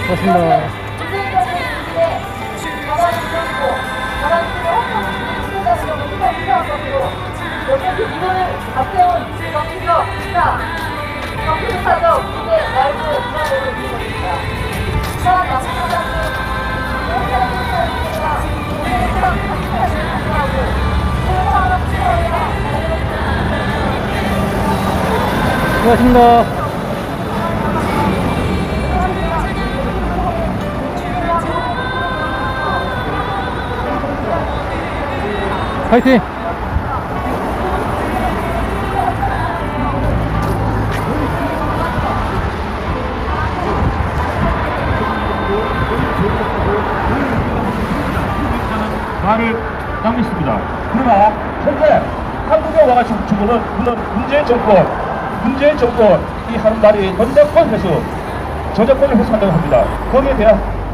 고맙습니다. 여기에서 이번을 앞세운 정치적 시사, 정치사적 이제 말고 이만으로 이루어집니다. 이러한 남사장은 고맙습니다. 화이팅! 말을 남겼습니다. 그러나 현재 한국에 와가지고 주고는 물론 문재인 정권 이 하는 말이 저작권 회수, 저작권을 회수한다고 합니다. 거기에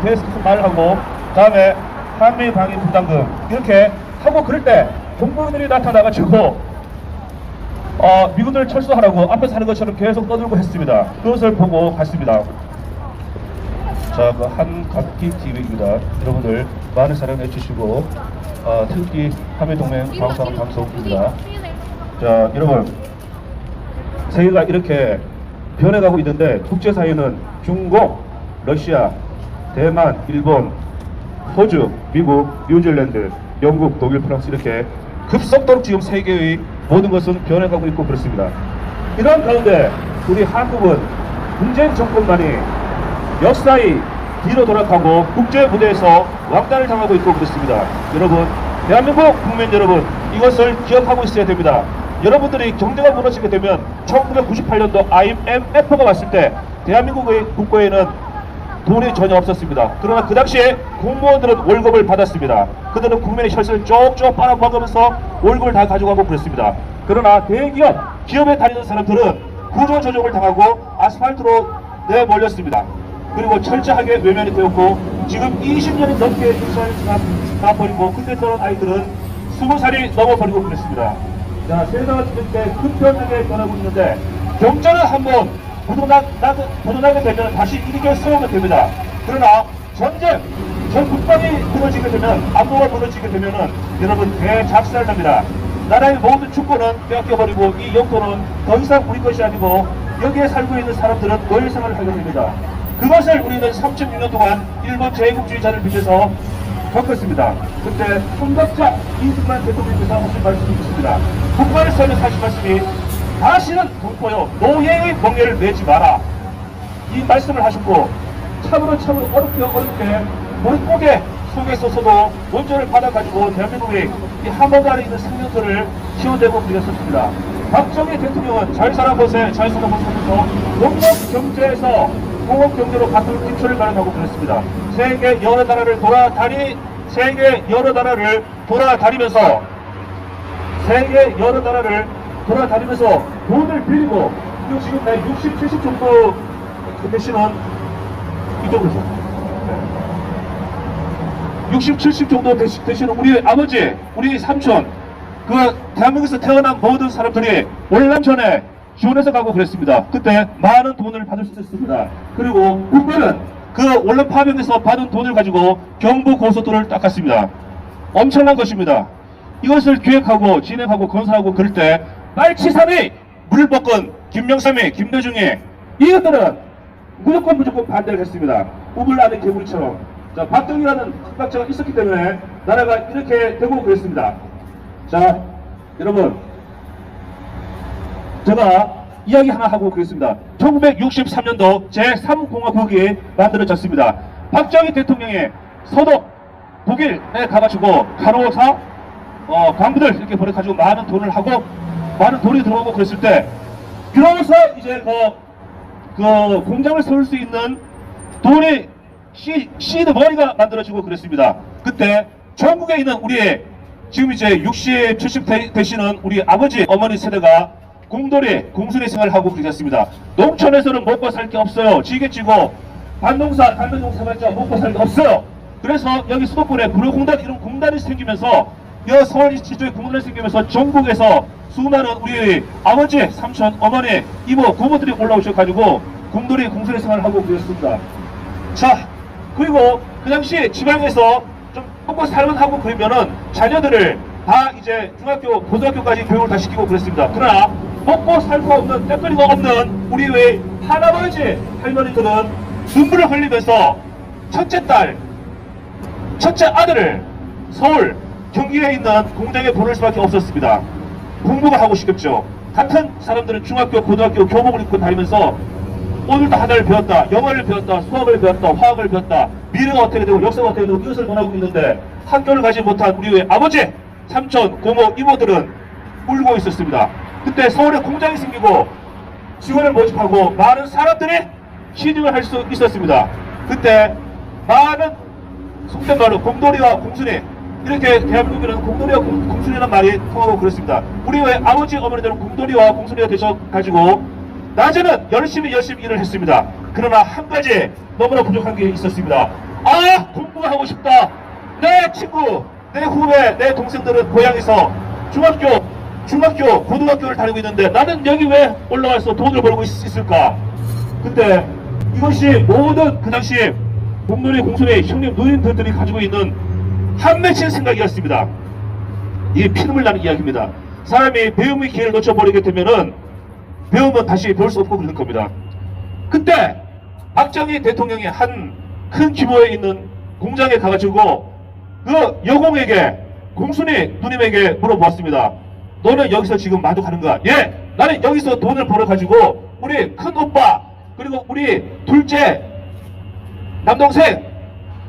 대해서 말을 하고 다음에 한미 방위 부담금 이렇게 하고 그럴 때 정부인들이 나타나가지고 미군들 철수하라고 앞에서 하는 것처럼 계속 떠들고 했습니다. 그것을 보고 갔습니다. 자, 그 한갑기 TV입니다. 여러분들 많은 사랑해 주시고 태극기 한미동맹 방송 방송입니다. 자, 여러분 세계가 이렇게 변해가고 있는데 국제사회는 중국, 러시아, 대만, 일본, 호주, 미국, 뉴질랜드, 영국, 독일, 프랑스 이렇게 급속도로 지금 세계의 모든 것은 변해가고 있고 그렇습니다. 이런 가운데 우리 한국은 문재인 정권만이 역사의 뒤로 돌아가고 국제 무대에서 왕따를 당하고 있고 그렇습니다. 여러분, 대한민국 국민 여러분, 이것을 기억하고 있어야 됩니다. 여러분들이 경제가 무너지게 되면 1998년도 IMF가 왔을 때 대한민국의 국고에는 돈이 전혀 없었습니다. 그러나 그 당시에 공무원들은 월급을 받았습니다. 그들은 국민의 혈세를 쪽쪽 빨아먹으면서 월급을 다 가져가고 그랬습니다. 그러나 대기업, 기업에 다니는 사람들은 구조조정을 당하고 아스팔트로 내몰렸습니다. 그리고 철저하게 외면이 되었고 지금 20년이 넘게 인사를 가버리고 그때 떠난 아이들은 20살이 넘어버리고 그랬습니다. 자, 세상은 이렇게 급변하게 변하고 있는데 경제는 한번 부도나게 되면 다시 일으켜 세우면 됩니다. 그러나 전쟁, 전 국방이 무너지게 되면, 안보가 무너지게 되면은 여러분 대작살을 납니다. 나라의 모든 주권은 빼앗겨버리고 이 영토는 더 이상 우리 것이 아니고 여기에 살고 있는 사람들은 노예생활을 하게 됩니다. 그것을 우리는 36년 동안 일본 제국주의자를 빚어서 겪었습니다. 그때 총각자 이승만 대통령께서 하신 말씀이 있습니다. 북한에서는 하신 말씀이 다시는 동포여 노예의 멍에를 매지 마라, 이 말씀을 하셨고 참으로 어렵게 머릿고개 속에서도 원조를 받아가지고 대한민국의 이 한반도 안에 있는 생명들을 키워내고 그랬었습니다. 박정희 대통령은 잘 살아보세요 하면서 농업 경제에서 공업 경제로 바꾸는 기초를 마련하고 그랬습니다. 세계 여러 나라를 돌아다니면서 돈을 빌리고, 그리고 지금 60, 70 정도 되시는 이쪽으로 60, 70 정도 되시는 우리 아버지, 우리 삼촌, 그 대한민국에서 태어난 모든 사람들이 월남전에 지원해서 가고 그랬습니다. 그때 많은 돈을 받을 수 있었습니다. 그리고 국가는 그 월남 파병에서 받은 돈을 가지고 경부 고속도로를 닦았습니다. 엄청난 것입니다. 이것을 기획하고 진행하고 건설하고 그럴 때 말치산이, 물복권, 김명삼이, 김대중이 이것들은 무조건 반대를 했습니다. 우물 안에 개구리처럼. 자, 박정희라는 박자가 있었기 때문에 나라가 이렇게 되고 그랬습니다. 자, 여러분, 제가 이야기 하나 하고 그랬습니다. 1963년도 제3공화국이 만들어졌습니다. 박정희 대통령이 서독 독일에 가가지고 간호사, 광부들 이렇게 보내가지고 많은 돈을 하고 많은 돈이 들어오고 그랬을 때, 비로소 이제 그 공장을 세울 수 있는 돈이 시드 머니가 만들어지고 그랬습니다. 그때 전국에 있는 우리 지금 이제 60, 70 되시는 우리 아버지, 어머니 세대가 공돌이, 공수리 생활을 하고 그랬습니다. 농촌에서는 먹고 살 게 없어요. 지게찌고 반농사, 담배농사봤자 먹고 살 게 없어요. 그래서 여기 수도권에 구로공단 이런 공단이 생기면서, 여 서울 지도에 공단이 생기면서 전국에서 수많은 우리 아버지, 삼촌, 어머니, 이모, 고모들이 올라오셔가지고 공돌이, 공수리 생활을 하고 그랬습니다. 자, 그리고 그 당시 지방에서 좀 먹고 살만하고 그러면은 자녀들을 다 이제 중학교, 고등학교까지 교육을 다 시키고 그랬습니다. 그러나 먹고 살고 없는, 떼거리가 없는 우리 외 할아버지, 할머니들은 눈물을 흘리면서 첫째 딸, 첫째 아들을 서울, 경기에 있는 공장에 보낼 수밖에 없었습니다. 공부가 하고 싶겠죠. 같은 사람들은 중학교, 고등학교 교복을 입고 다니면서 오늘도 하나를 배웠다, 영어를 배웠다, 수학을 배웠다, 화학을 배웠다, 미래가 어떻게 되고 역사가 어떻게 되고 이것을 논하고 있는데 학교를 가지 못한 우리의 아버지, 삼촌, 고모, 이모들은 울고 있었습니다. 그때 서울에 공장이 생기고 직원을 모집하고 많은 사람들이 취직을 할 수 있었습니다. 그때 많은 속된 말로 공돌이와 공순이, 이렇게 대한민국에는 공돌이와 공순이라는 말이 통하고 그렇습니다. 우리의 아버지, 어머니들은 공돌이와 공순이가 되셔가지고 낮에는 열심히 일을 했습니다. 그러나 한 가지 너무나 부족한 게 있었습니다. 아, 공부가 하고 싶다. 내 친구, 내 후배, 내 동생들은 고향에서 중학교, 고등학교를 다니고 있는데 나는 여기 왜 올라와서 돈을 벌고 있을까? 근데 이것이 모든 그 당시 공돌이, 공순이, 형님, 누님들이 가지고 있는 한 맺힌 생각이었습니다. 이게 피눈물 나는 이야기입니다. 사람이 배움의 기회를 놓쳐버리게 되면은 배우면 다시 배울 수 없고 그러는 겁니다. 그때 박정희 대통령이 한 큰 규모에 있는 공장에 가가지고 그 여공에게, 공순이 누님에게 물어보았습니다. 너는 여기서 지금 만족하는가? 예! 나는 여기서 돈을 벌어가지고 우리 큰 오빠 그리고 우리 둘째 남동생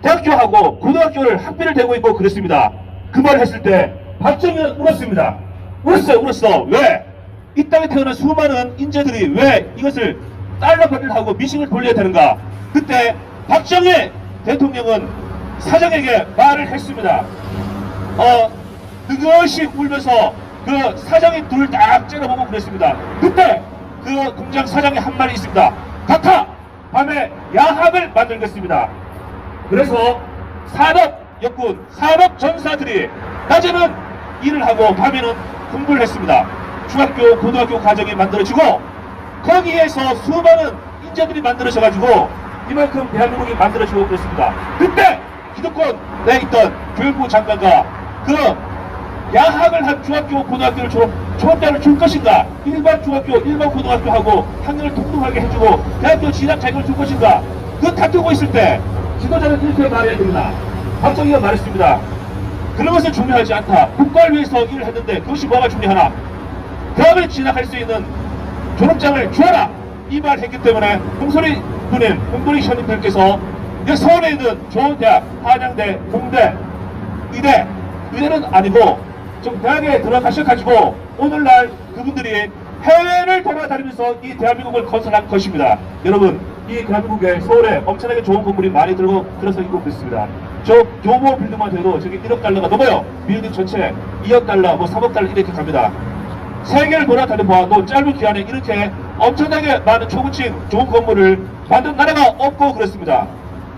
대학교하고 고등학교를 학비를 대고 있고 그랬습니다. 그 말을 했을 때 박정희는 울었습니다. 울었어. 왜? 이 땅에 태어난 수많은 인재들이 왜 이것을 달러 번을 하고 미싱을 돌려야 되는가? 그때 박정희 대통령은 사장에게 말을 했습니다. 느긋이 울면서 그 사장이 둘 딱 째려보고 그랬습니다. 그때 그 공장 사장이 한 말이 있습니다. 각하! 밤에 야학을 만들겠습니다. 그래서 산업전사들이 낮에는 일을 하고 밤에는 공부를 했습니다. 중학교, 고등학교 과정이 만들어지고 거기에서 수많은 인재들이 만들어져가지고 이만큼 대한민국이 만들어지고 그랬습니다. 그때 기득권에 있던 교육부 장관과 그 야학을 한 중학교, 고등학교를 졸업장을 줄 것인가, 일반 중학교, 일반 고등학교 하고 학년을 동등하게 해주고 대학교 진학 자격을 줄 것인가, 그거 다투고 있을 때 지도자는 이렇게 말해야 됩니다. 박정희가 말했습니다. 그런 것은 중요하지 않다. 국가를 위해서 일을 했는데 그것이 뭐가 중요하나? 대학을 진학할 수 있는 졸업장을 주어라! 이 말을 했기 때문에 공돌이 누님, 공돌이 형님들께서 서울에 있는 좋은 대학, 한양대, 공대, 이대, 의대는 아니고 좀 대학에 들어가셔가지고 오늘날 그분들이 해외를 돌아다니면서 이 대한민국을 건설한 것입니다. 여러분, 이 대한민국에 서울에 엄청나게 좋은 건물이 많이 들어서 있고 그렇습니다. 저 교보 빌딩만 해도 저기 1억 달러가 넘어요. 빌딩 전체 2억 달러, 뭐 3억 달러 이렇게 갑니다. 세계를 돌아다녀봐도 짧은 기간에 이렇게 엄청나게 많은 초고층 좋은 건물을 만든 나라가 없고 그렇습니다.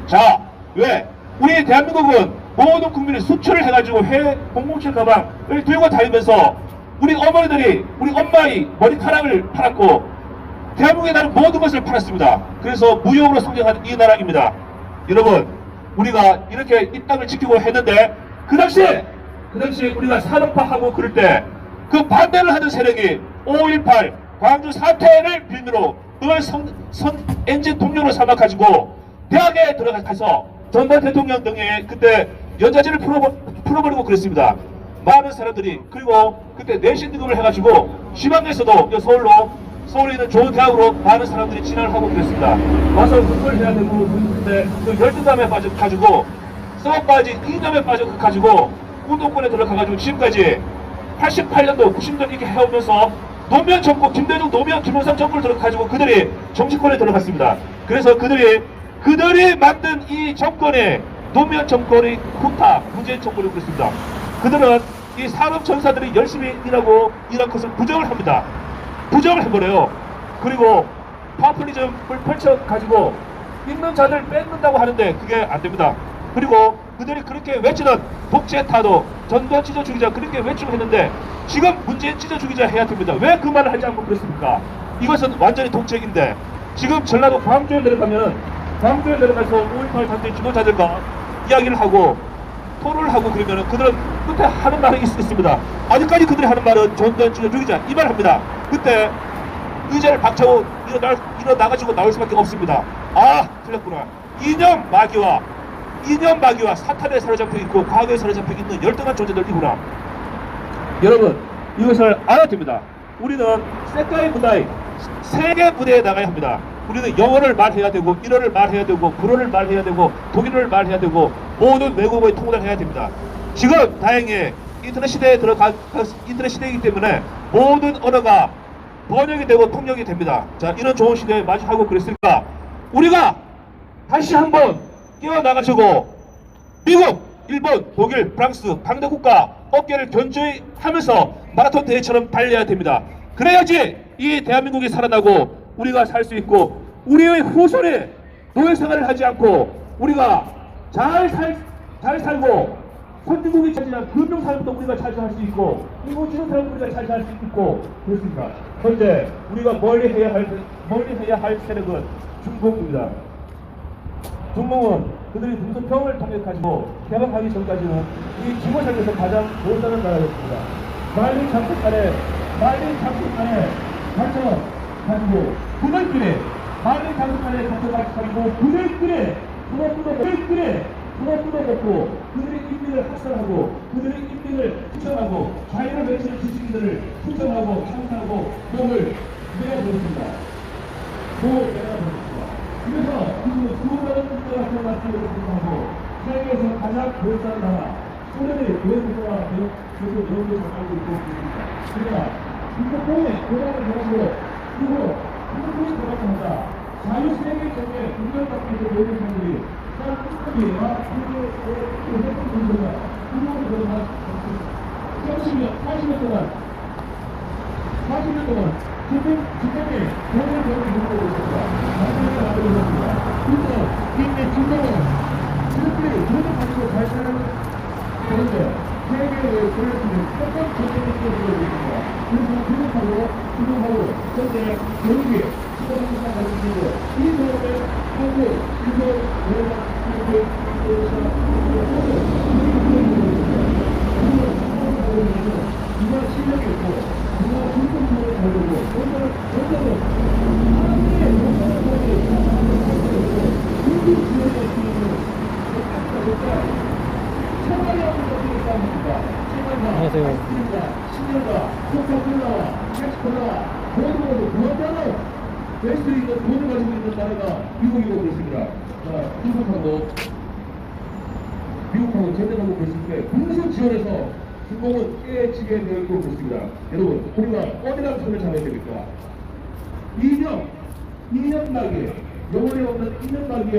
자, 왜? 우리 대한민국은 모든 국민이 수출을 해가지고 해외 007 가방을 들고 다니면서 우리 어머니들이 우리 엄마의 머리카락을 팔았고 대한민국에 나는 모든 것을 팔았습니다. 그래서 무역으로 성장한 이 나라입니다. 여러분, 우리가 이렇게 이 땅을 지키고 했는데 그 당시에 우리가 산업화하고 그럴 때 그 반대를 하는 세력이 5.18 광주 사태를 빌미로 그걸 엔진 동료로 삼아가지고 대학에 들어가서 전두환 대통령 등에 그때 연좌제를 풀어버리고 그랬습니다. 많은 사람들이, 그리고 그때 내신 등급을 해가지고 지방에서도 서울에 있는 좋은 대학으로 많은 사람들이 진학을 하고 그랬습니다. 와서 공부를 해야 되고 그런데 그 열등감에 빠져가지고 썩어빠지 이념에 빠져가지고 운동권에 들어가가지고 지금까지 88년도 90년 이렇게 해오면서 노무현 정권, 김대중, 노무현, 김영삼 정권을 들어가지고 그들이 정치권에 들어갔습니다. 그래서 그들이 만든 이 정권에 노무현 정권의 후타, 문재인 정권이 그렇습니다. 그들은 이 산업전사들이 열심히 일한 것을 부정을 합니다. 부정을 해버려요. 그리고 파퓰리즘을 펼쳐가지고 있는 자들 뺏는다고 하는데 그게 안됩니다. 그리고 그들이 그렇게 외치는 독재타도, 전두환 찢어주기자 그렇게 외치고 했는데 지금 문재인 찢어주기자 해야 됩니다. 왜 그 말을 하지 않고 그랬습니까? 이것은 완전히 독재인데 지금 전라도 광주에 내려가면 광주에 내려가서 5.18 전쟁 지도자들과 이야기를 하고 토론을 하고 그러면은 그들은 끝에 하는 말이 있습니다. 아직까지 그들이 하는 말은 전두환 죽이자 이 말 합니다. 그때 의자를 박차고 일어나가지고 나올 수밖에 없습니다. 아, 틀렸구나. 이념 마귀와 사탄에 사로잡혀 있고 과거에 사로잡혀 있는 열등한 존재들이구나. 여러분, 이것을 알아야 됩니다. 우리는 세계의 무대에 세계 무대에 나가야 합니다. 우리는 영어를 말해야 되고, 일어를 말해야 되고, 불어를 말해야 되고, 독일어를 말해야 되고, 모든 외국어의 통달을 해야 됩니다. 지금 다행히 인터넷 시대에 인터넷 시대이기 때문에 모든 언어가 번역이 되고 통역이 됩니다. 자, 이런 좋은 시대에 맞이하고 그랬으니까 우리가 다시 한번 깨어나가지고 미국, 일본, 독일, 프랑스, 강대 국가 어깨를 견조히 하면서 마라톤 대회처럼 달려야 됩니다. 그래야지 이 대한민국이 살아나고 우리가 살 수 있고 우리의 후손이 노예 생활을 하지 않고 우리가 잘 살고 선진국이 차지한 금융사업도 우리가 차지할 수 있고 인구주는 사업도 우리가 차지할 수 있고 그렇습니다. 현재 우리가 멀리 해야 할 세력은 중국입니다. 중국은 그들이 동서평을 통역하시고 개방하기 전까지는 이 지구상에서 가장 못사는 나라였습니다. 말린 장국간에 갇혀 가지고 부들끼리 말린 장국간에 갇혀 가지고 부들끼리 그걸 뜯어먹고 그들의 인민을 학살하고 그들의 인민을 추천하고 자유를 외치는 지식인들을 추천하고 창사하고 목을 내어버렸습니다. 그래서 지금 수많은 국가가 태어났음에도 불구하고 세계에서 가장 볼싸는 나라 소련의 외국어와 그리고 영국을 알고 있고 있습니다. 그러나 북극공의 고향을 가지고 그리고 북극공이 돌아갑니다. 자유세계 쪽에 국면받고 있는 모든 사람들이 한국이와 한국의 해방군들과 한국을 들어가 40년 동안 중국이 병을 보고 있습니다. 한국을 만들고 있습니다. 그래서 이때 중국은 이렇게 돈을 가지고 잘 살아가는 그런데 세계의 권력들은 어떤 전쟁을 뛰어들고 있습니다. 그래서 중국하고 현재 경기 시도하는 가지고 있고 이 사람의 한국, 일본, 일본 누가 실력이 있고 누가 불평을 잘 되고 어떤 안녕하세요. 10년과 코카콜라와 텍스콜라와 모두 그것대로 될 수 있는 돈을 가지고 있는 나라가 미국이고 그렇습니다. 미국하고 전쟁하고 그랬을 때 군수 지원해서 중공은 깨지게 되어 있고 그렇습니다. 여러분, 우리가 어디랑 손을 잡아야 됩니까? 이념마귀에 영원히 없는 이념마귀에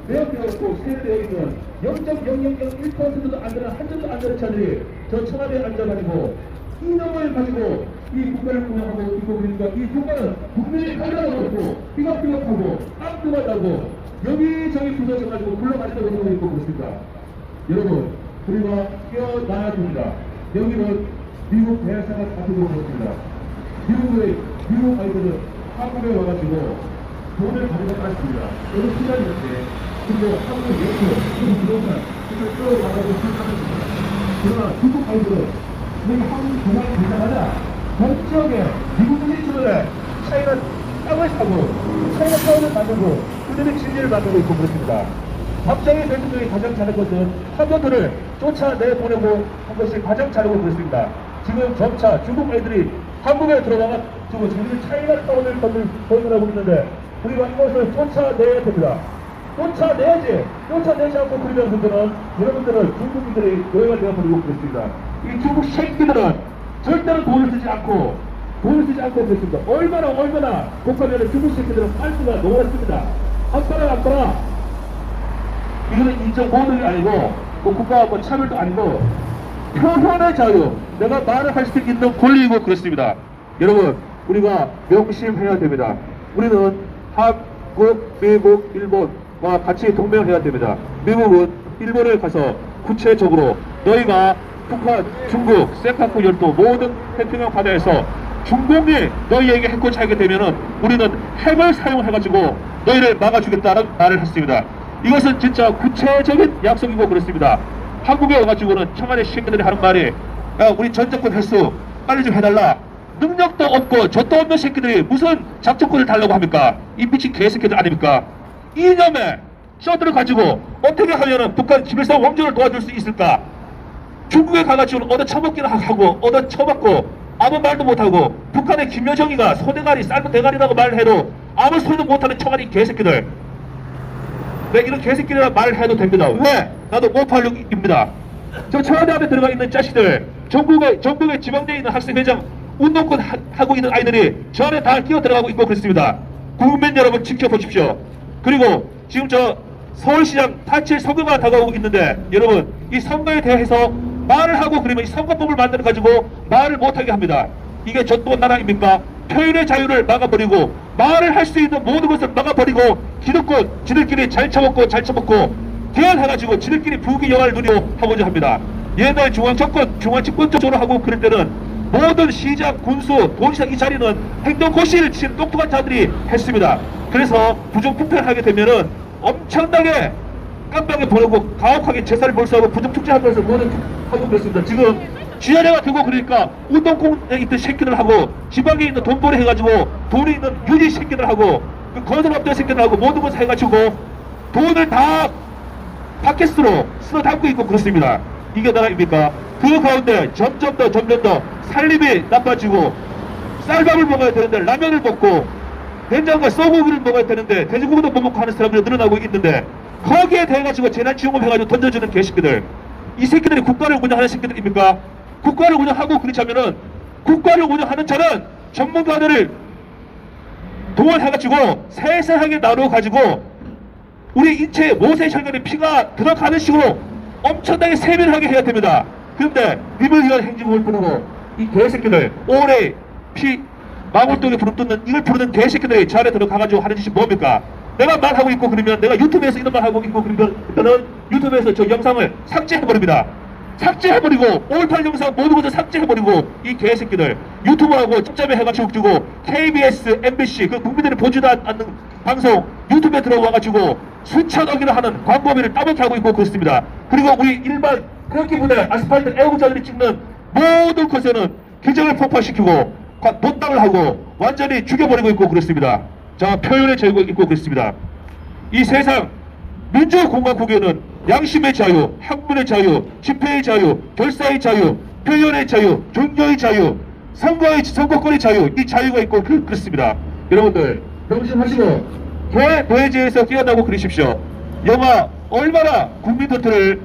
매혹되어 있고 세뇌되어 있는 0.0001%도 안 되는 한 점도 안 되는 자들이 저 청와대에 앉아가지고 이념을 가지고 이 국가를 운영하고 있고 그러니까 이 국가는 국민이 살려고 있고 삐걱삐걱하고 깜뜨가 나고 여기저기 부서져가지고 굴러가지고 있고 그렇습니다. 여러분, 우리가 깨어나야 됩니다. 여기는 미국 대사가 가지고 그렇습니다. 미국 아이들은 한국에 와가지고 돈을 가지고 갔습니다. 여기 시간이었는데 그리고 한국 예수, 그리고 부동산 이걸 끌어나가고 시작하겠습니다. 그러나 중국 아이들은 여기 한국 공항에 도착하자 전 지역에 미국인이 주변에 차이나 땅을 사고 차이나 타운을 만들고 그들의 진리를 만들고 있고 그렇습니다. 박정희 대통령이 가장 잘한 것은 한번들을 쫓아내보내고 한 것이 가장 잘하고 그렇습니다. 지금 점차 중국 애들이 한국에 들어가가지고 지금 차이나 타운을 건설하고 있는데 우리가 이것을 쫓아내야 됩니다. 쫓아내지 않고 그러는 분들은 여러분들은 중국인들의 노예가 되어버리고 그렇습니다. 이 중국 새끼들은 절대로 돈을 쓰지 않고 그랬습니다. 얼마나 복하면은 중국 새끼들은 팔수가 노랗습니다. 아빠라 이거는 인정 보호등이 아니고 뭐 국가와 뭐 차별도 아니고 표현의 자유, 내가 말을 할 수 있는 권리이고 그렇습니다. 여러분, 우리가 명심해야 됩니다. 우리는 한국, 미국, 일본과 같이 동맹을 해야 됩니다. 미국은 일본에 가서 구체적으로 너희가 북한, 중국, 센카쿠 열도 모든 태평양 바다에서 중공이 너희에게 핵을 차게 되면은 우리는 핵을 사용해가지고 너희를 막아주겠다는 말을 했습니다. 이것은 진짜 구체적인 약속이고 그렇습니다. 한국에 와가지고는 청와대 시민들이 하는 말이 야, 우리 전 정권 횟수 빨리 좀 해달라. 능력도 없고 젖도 없는 새끼들이 무슨 작전권을 달라고 합니까? 이 미친 개새끼들 아닙니까? 이념에 셔들을 가지고 어떻게 하면은 북한 김일성 왕조를 도와줄 수 있을까? 중국에 가가지고 얻어 처먹기를 하고 얻어 처먹고 아무 말도 못하고 북한의 김여정이가 소대가리 삶은 대가리라고 말을 해도 아무 소리도 못하는 청와대 개새끼들. 네, 이런 개새끼들 말을 해도 됩니다. 왜? 나도 586입니다. 저 청와대 앞에 들어가 있는 자식들, 전국의 지방대에 있는 학생회장 운동권 하고 있는 아이들이 저 안에 다 끼어 들어가고 있고 그렇습니다. 국민 여러분 지켜보십시오. 그리고 지금 저 서울시장 8.7 선거가 다가오고 있는데 여러분 이 선거에 대해서 말을 하고 그러면 이 선거법을 만들어 가지고 말을 못하게 합니다. 이게 전도 나라입니까? 표현의 자유를 막아버리고 말을 할 수 있는 모든 것을 막아버리고 기득권 지들끼리 잘 처먹고 대안해가지고 지들끼리 부귀영화를 누리고 하고자 합니다. 옛날 중앙정권 집권적으로 하고 그럴 때는 모든 시장, 군수, 도지사 이 자리는 행정고시를 치는 똑똑한 자들이 했습니다. 그래서 부정부패하게 되면은 엄청나게 깜빡이 보내고 가혹하게 제사를 몰수하고 부정축제하면서 모든 하고 그랬습니다. 지금 지하례가 되고 그러니까 운동권에 있던 새끼들 하고 지방에 있는 돈벌이 해가지고 돈이 있는 유지 새끼들 하고 그 거들 없던 새끼들 하고 모든 것을 해가지고 돈을 다 팟캐스트로 쓸어 담고 있고 그렇습니다. 이게 나라입니까? 그 가운데 점점 더 살림이 나빠지고 쌀밥을 먹어야 되는데 라면을 먹고 된장과 소고기를 먹어야 되는데 돼지고기도 못 먹고 하는 사람들이 늘어나고 있는데 거기에 대해가지고 재난지원금 해가지고 던져주는 개새끼들. 이 새끼들이 국가를 운영하는 새끼들입니까? 국가를 운영하고 그렇자면은 국가를 운영하는 자는 전문가들을 동원해가지고 세세하게 나눠가지고 우리 인체에 모세혈관에 피가 들어가는 식으로 엄청나게 세밀하게 해야 됩니다. 그런데 님을 위한 행진곡을 부르고 이 개새끼들 올해 피 망울동에 부릅뜨는 이걸 부르는 개새끼들이 저 안에 들어가가지고 하는 짓이 뭡니까? 내가 말하고 있고 그러면 내가 유튜브에서 이런 말 하고 있고 그러면 유튜브에서 저 영상을 삭제해버립니다. 삭제해버리고 5.18 영상 모든 것을 삭제해버리고 이 개새끼들 유튜브하고 짭짭해 해가지고 주고 KBS, MBC 그 국민들이 보지도 않는 방송 유튜브에 들어와가지고 수천억이나 하는 광고비를 따먹게 하고 있고 그렇습니다. 그리고 우리 일반 그렇게 보내 아스팔트 애국자들이 찍는 모든 것에는 규정을 폭파시키고 못당을 하고 완전히 죽여버리고 있고 그렇습니다. 자, 표현의 자유가 있고 그렇습니다. 이 세상 민주공화국에는 양심의 자유, 학문의 자유, 집회의 자유, 결사의 자유, 표현의 자유, 종교의 자유, 선거권의 자유, 이 자유가 있고 그렇습니다. 여러분들 명심하시고 개돼지에서 깨어나고 그러십시오. 영화 얼마나 국민들을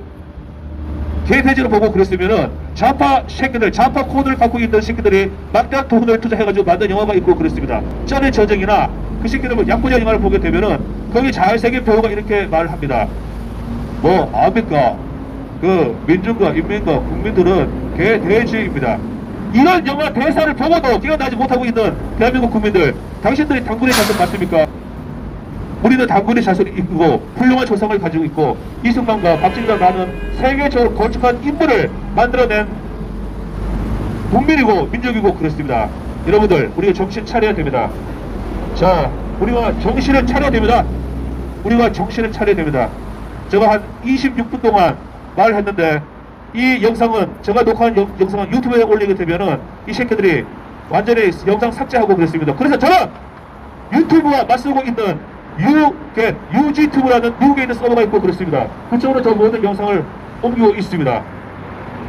개돼지로 보고 그랬으면은 좌파 새끼들, 좌파 코드를 갖고 있는 새끼들이 막대한 돈을 투자해가지고 만든 영화가 있고 그렇습니다. 쩌의 저정이나 그 새끼들 약혼자 영화를 보게 되면은 거기 잘생긴 배우가 이렇게 말을 합니다. 뭐 압니까? 그 민중과 인민과 국민들은 개돼지입니다. 이런 영화 대사를 보고도 깨어나지 못하고 있는 대한민국 국민들, 당신들이 당군의 자손 맞습니까? 우리는 당군의 자손이 있고 훌륭한 조상을 가지고 있고 이승만과 박진감라는 세계적으로 걸쭉한 인물을 만들어낸 국민이고 민족이고 그렇습니다. 여러분들 우리가 정신 차려야 됩니다. 자, 우리가 정신을 차려야 됩니다. 우리가 정신을 차려야 됩니다. 제가 한 26분 동안 말을 했는데 이 영상은 제가 녹화한 영상은 유튜브에 올리게 되면은 이 새끼들이 완전히 영상 삭제하고 그랬습니다. 그래서 저는 유튜브와 맞서고 있는 유지튜브라는 미국에 있는 서버가 있고 그렇습니다. 그쪽으로 저 모든 영상을 옮기고 있습니다.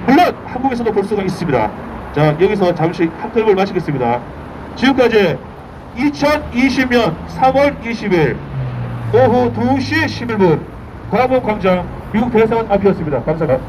물론 한국에서도 볼 수가 있습니다. 자, 여기서 잠시 한클립을 마치겠습니다. 지금까지 2020년 3월 20일 오후 2시 11분 광화문 광장 미국 대사관 앞이었습니다. 감사합니다.